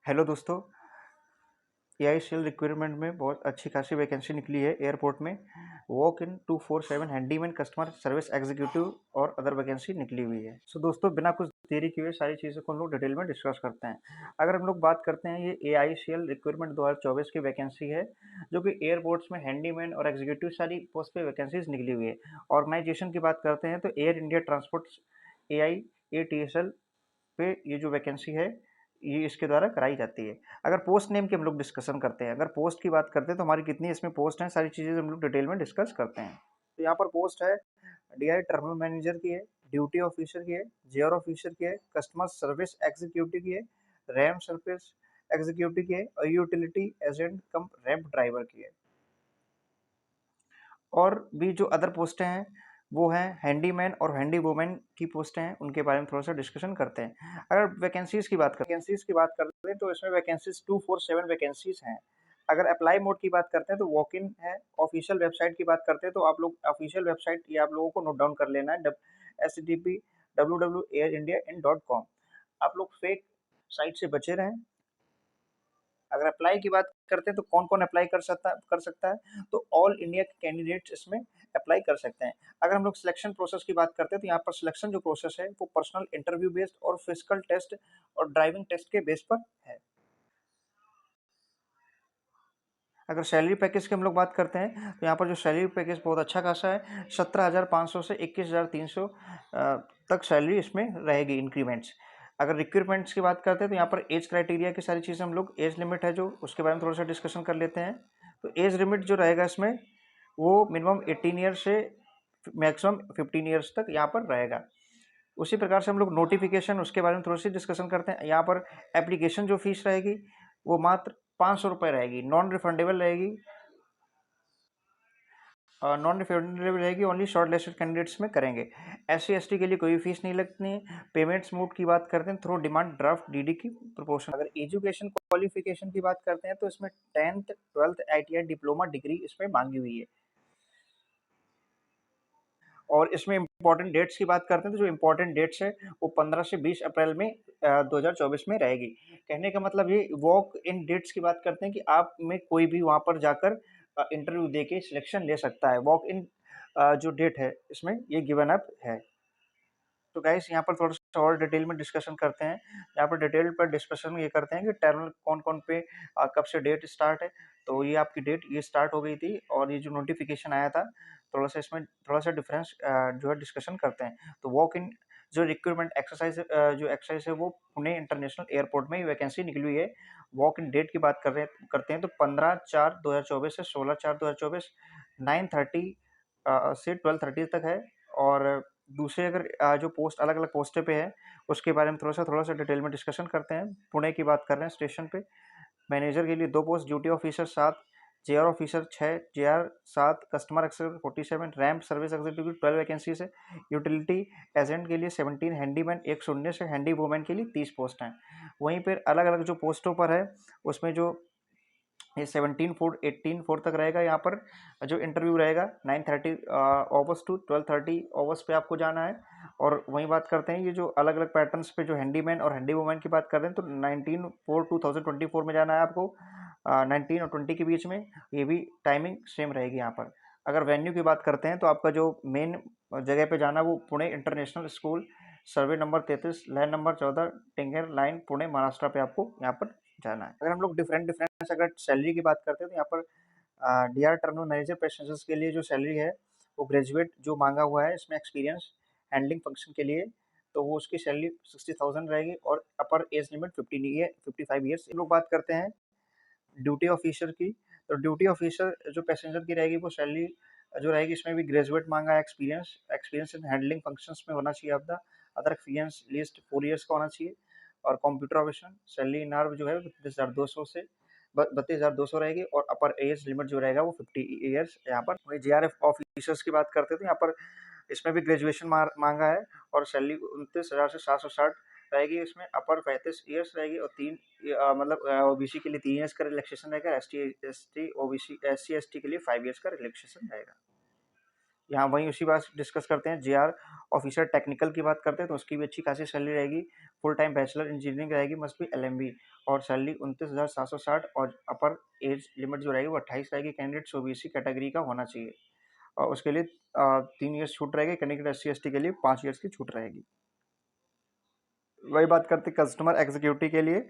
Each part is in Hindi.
हेलो दोस्तों, एआईसीएल रिक्वायरमेंट में बहुत अच्छी खासी वैकेंसी निकली है एयरपोर्ट में। Walk in 247 handyman customer service executive और अदर वैकेंसी निकली हुई है। सो दोस्तों, बिना कुछ देरी किए सारी चीज़ों को हम लोग डिटेल में डिस्कस करते हैं। अगर हम लोग बात करते हैं, ये एआईसीएल रिक्वायरमेंट 2024 की वैकेंसी है, जो कि एयरपोर्ट्स में हैंडीमैन और एग्जीक्यूटिव सारी पोस्ट पे वैकेंसीज निकली हुई है। ऑर्गेनाइजेशन की बात करते हैं तो एयर इंडिया ट्रांसपोर्ट AIATSL पे ये जो वैकेंसी है, ये इसके द्वारा कराई जाती है। अगर पोस्ट नेम की हम लोग डिस्कशन करते हैं, अगर पोस्ट की बात करते हैं तो हमारी कितनी इसमें पोस्ट हैं, सारी चीज़ें हम लोग डिटेल में डिस्कस करते हैं। तो यहाँ पर पोस्ट है, डीआई टर्मिनल मैनेजर की है, ड्यूटी ऑफिसर की है, जेआर ऑफिसर की है, कस्टमर सर्विस एग्जीक्यूटिव की है, रैम सर्विस एग्जीक्यूटिव की है और यूटिलिटी एजेंट कम रैम्प ड्राइवर की है। और भी जो अदर पोस्टें हैं वो हैं हैंडीमैन और हैंडी वुमेन की पोस्टें हैं, उनके बारे में थोड़ा सा डिस्कशन करते हैं। अगर वैकेंसीज की बात करते हैं तो इसमें वैकेंसीज 247 वैकेंसीज हैं। अगर अप्लाई मोड की बात करते हैं तो वॉक इन है। ऑफिशियल वेबसाइट की बात करते हैं तो आप लोग ऑफिशियल वेबसाइट ये आप लोगों को नोट डाउन कर लेना है, HTTP www.airindia.in.com। आप लोग फेक साइट से बचे रहें। अगर अप्लाई की बात करते हैं तो कौन कौन अप्लाई कर सकता है, तो ऑल इंडिया के कैंडिडेट्स इसमें अप्लाई कर सकते हैं। अगर हम लोग सिलेक्शन प्रोसेस की बात करते हैं तो यहाँ पर सिलेक्शन जो प्रोसेस है वो पर्सनल इंटरव्यू बेस्ड और फिजिकल टेस्ट और ड्राइविंग टेस्ट के बेस पर है। अगर सैलरी पैकेज की हम लोग बात करते हैं तो यहाँ पर जो सैलरी पैकेज बहुत अच्छा खासा है, 17,500 से 21,300 तक सैलरी इसमें रहेगी, इंक्रीमेंट्स। अगर रिक्रूटमेंट्स की बात करते हैं तो यहाँ पर एज क्राइटेरिया की सारी चीज़ें हम लोग, एज लिमिट है जो, उसके बारे में थोड़ा सा डिस्कशन कर लेते हैं। तो एज लिमिट जो रहेगा इसमें वो मिनिमम 18 ईयर से मैक्सिमम 15 ईयर्स तक यहाँ पर रहेगा। उसी प्रकार से हम लोग नोटिफिकेशन, उसके बारे में थोड़ी सी डिस्कशन करते हैं। यहाँ पर एप्लीकेशन जो फीस रहेगी वो मात्र 500 रुपये रहेगी, नॉन रिफंडेबल रहेगी। नॉन रिफंडेबल रहेगी, ओनली शॉर्ट लिस्टेड कैंडिडेट्स में करेंगे। SC ST के लिए कोई फीस नहीं लगती है। पेमेंट्स मोड की बात करते हैं थ्रू डिमांड ड्राफ्ट DD की प्रोपोर्शन। अगर एजुकेशन क्वालिफिकेशन की बात करते हैं तो इसमें 10th 12th ITI diploma degree इसमें मांगी हुई है। और इसमें इंपॉर्टेंट डेट्स की बात करते हैं तो जो इंपॉर्टेंट डेट्स है वो 15 से 20 अप्रैल में 2024 में रहेगी। कहने का मतलब ये वॉक इन डेट्स की बात करते हैं कि आप में कोई भी वहाँ पर जाकर इंटरव्यू दे के सिलेक्शन ले सकता है। वॉक इन जो डेट है इसमें ये गिवन अप है। तो गाइस, यहाँ पर थोड़ा सा और डिटेल में डिस्कशन करते हैं। यहाँ पर डिटेल पर डिस्कशन ये करते हैं कि टर्मिनल कौन कौन पे कब से डेट स्टार्ट है। तो ये आपकी डेट ये स्टार्ट हो गई थी और ये जो नोटिफिकेशन आया था, थोड़ा सा इसमें थोड़ा सा डिफरेंस जो है डिस्कशन करते हैं। तो वॉक इन जो रिक्रूटमेंट एक्सरसाइज जो एक्सरसाइज है वो पुणे इंटरनेशनल एयरपोर्ट में वैकेंसी निकली हुई है। वॉक इन डेट की बात करते हैं तो 15/4/2024 से 16/4/2024 9:30 से 12:30 तक है। और दूसरे अगर जो पोस्ट अलग अलग पोस्टें पे है उसके बारे में थोड़ा सा डिटेल में डिस्कशन करते हैं। पुणे की बात कर रहे हैं, स्टेशन पे मैनेजर के लिए 2 post, duty officer 7, JR officer 6, JR 7, customer एक्सर 47, रैम्प सर्विस एग्जीक्यूटिव 12 वैकेंसीज है। यूटिलिटी एजेंट के लिए 17, हैंडीमैन 119 है, हैंडी वुमेन के लिए 30 पोस्ट हैं। वहीं पर अलग अलग जो पोस्टों पर है उसमें जो ये 17 4 18 4 तक रहेगा। यहाँ पर जो इंटरव्यू रहेगा 9:30 आवर्स टू 12:30 आवर्स पे आपको जाना है। और वहीं बात करते हैं ये जो अलग अलग पैटर्न्स पे, जो हैंडीमैन और हैंडी वुमेन की बात कर रहे हैं, तो 19/4/2024 में जाना है आपको, 19 और 20 के बीच में। ये भी टाइमिंग सेम रहेगी यहाँ पर। अगर वेन्यू की बात करते हैं तो आपका जो मेन जगह पे जाना है वो Pune international school, survey number 33, लैन नंबर 14, टिंगर लाइन, पुणे महाराष्ट्र पे आपको यहाँ पर जाना है। अगर हम लोग डिफरेंट डिफरेंस अगर सैलरी की बात करते हैं तो यहाँ पर डीआर टर्मिनल मैनेजर पैसेंजर्स के लिए जो सैलरी है वो ग्रेजुएट जो मांगा हुआ है, इसमें एक्सपीरियंस हैंडलिंग फंक्शन के लिए, तो वो उसकी सैलरी 60,000 रहेगी। और अपर एज लिमिट 55 ईयर्स। हम लोग बात करते हैं ड्यूटी ऑफिसर की, तो ड्यूटी ऑफिसर जो पैसेंजर की रहेगी वो सैलरी जो रहेगी इसमें भी ग्रेजुएट मांगा है, experience experience in handling functions में होना चाहिए आपका। अदर एक्सपीरियंस लिस्ट 4 ईयर्स का होना चाहिए। और कंप्यूटर ऑपरेशन सैलरी नार्व जो है 32,200 से 32,200 रहेगी। और अपर एज लिमिट जो रहेगा वो 50 ईयर्स यहाँ पर। वही जेआरएफ ऑफिसर्स की बात करते हैं तो यहाँ पर इसमें भी ग्रेजुएशन मांगा है और सैलरी 29,760 रहेगी। इसमें अपर 35 ईयर्स रहेगी और मतलब ओबीसी के लिए 3 ईयर्स का रिलैक्सेशन रहेगा। ST ST OBC SC ST के लिए 5 ईयर्स का रिलैक्सेशन रहेगा। यहाँ वहीं उसी बात डिस्कस करते हैं। जेआर ऑफिसर टेक्निकल की बात करते हैं तो उसकी भी अच्छी खासी सैलरी रहेगी। फुल टाइम बैचलर इंजीनियरिंग रहेगी, मस्ट बी एलएमबी, और सैलरी 29,760, और अपर एज लिमिट जो रहेगी वो 28 रहेगी। कैंडिडेट ओबीसी कैटेगरी का होना चाहिए, और उसके लिए 3 ईयर्स छूट रहेगी। कैंडिडेट SC ST के लिए 5 ईयर्स की छूट रहेगी। वही बात करते हैं कस्टमर एग्जीक्यूटिव के लिए,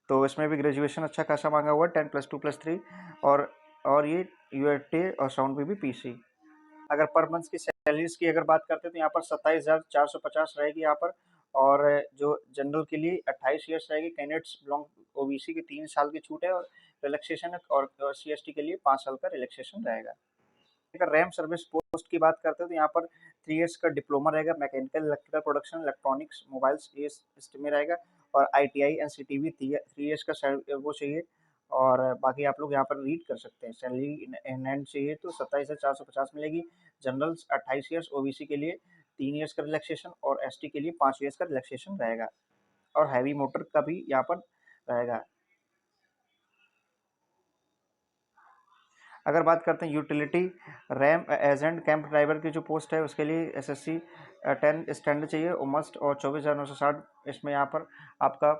तो इसमें भी ग्रेजुएशन अच्छा खासा मांगा हुआ है, 10+2+3, और ये यूएटी और साउंड पे भी पीसी। अगर पर मंथ की सैलरीज की अगर बात करते हैं तो यहाँ पर 27,450 रहेगी यहाँ पर, और जो जनरल के लिए 28 ईयर्स रहेगी। कैंडिडेट्स बिलोंग ओबीसी की 3 साल की छूट है, और रिलैक्सेशन, और CST के लिए 5 साल का रिलैक्सेशन रहेगा। अगर रैम सर्विस पोस्ट की बात करते हैं तो यहाँ पर 3 ईयर्स का डिप्लोमा रहेगा। Mechanical, electrical production, electronics, mobiles, ये में रहेगा। और ITI NCTV 3 ईयर्स का वो चाहिए। और बाकी आप लोग यहाँ पर रीड कर सकते हैं। सैलरी इन हैंड चाहिए तो 27,450 मिलेगी। जनरल्स 28 ईयर्स, ओबीसी के लिए 3 ईयर्स का रिलैक्सेशन, और ST के लिए 5 ईयर्स का रिलैक्सेशन रहेगा। और हैवी मोटर का भी यहाँ पर रहेगा। अगर बात करते हैं utility RAM agent camp driver की जो पोस्ट है उसके लिए SSC 10 स्टैंडर्ड चाहिए, और मस्ट, और 24,960 इसमें यहाँ पर आपका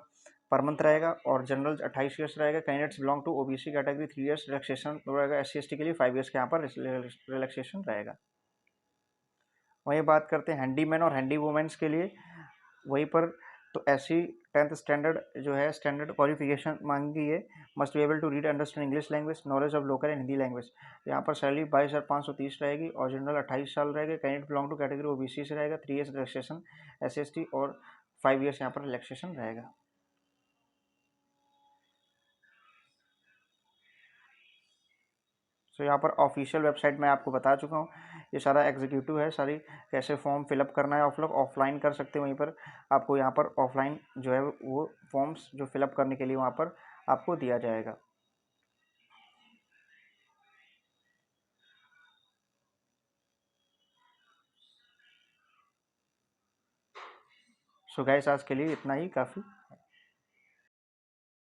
पर मंथ रहेगा। और जनरल 28 ईयर्स रहेगा। Candidates belong to OBC category 3 years relaxation रहेगा। SC ST के लिए 5 ईयर्स का यहाँ पर रिलैक्सेशन रहेगा। वहीं बात करते हैं हैंडीमैन और हैंडी वुमेन्स के लिए, वहीं पर तो ऐसी 10th स्टैंडर्ड जो है स्टैंडर्ड क्वालिफिकेशन मांगी है। Must be able to read understand English language, knowledge of local and Hindi language. यहाँ पर सैलरी 22,530 रहेगी, और जनरल 28 साल रहेगा। Candidate belong to category OBC से रहेगा। 3 ईयर्स रिलैक्सेशन SST, और 5 ईयर्स यहाँ पर रिलैक्सेशन रहेगा। तो यहाँ पर ऑफिशियल वेबसाइट मैं आपको बता चुका हूँ। ये सारा एग्जीक्यूटिव है, सारी कैसे फॉर्म फिलअप करना है। आप लोग ऑफलाइन कर सकते हैं, वहीं पर आपको यहाँ पर ऑफलाइन जो है वो फॉर्म्स जो फिलअप करने के लिए वहाँ पर आपको दिया जाएगा। सो गाइस आज के लिए इतना ही काफ़ी।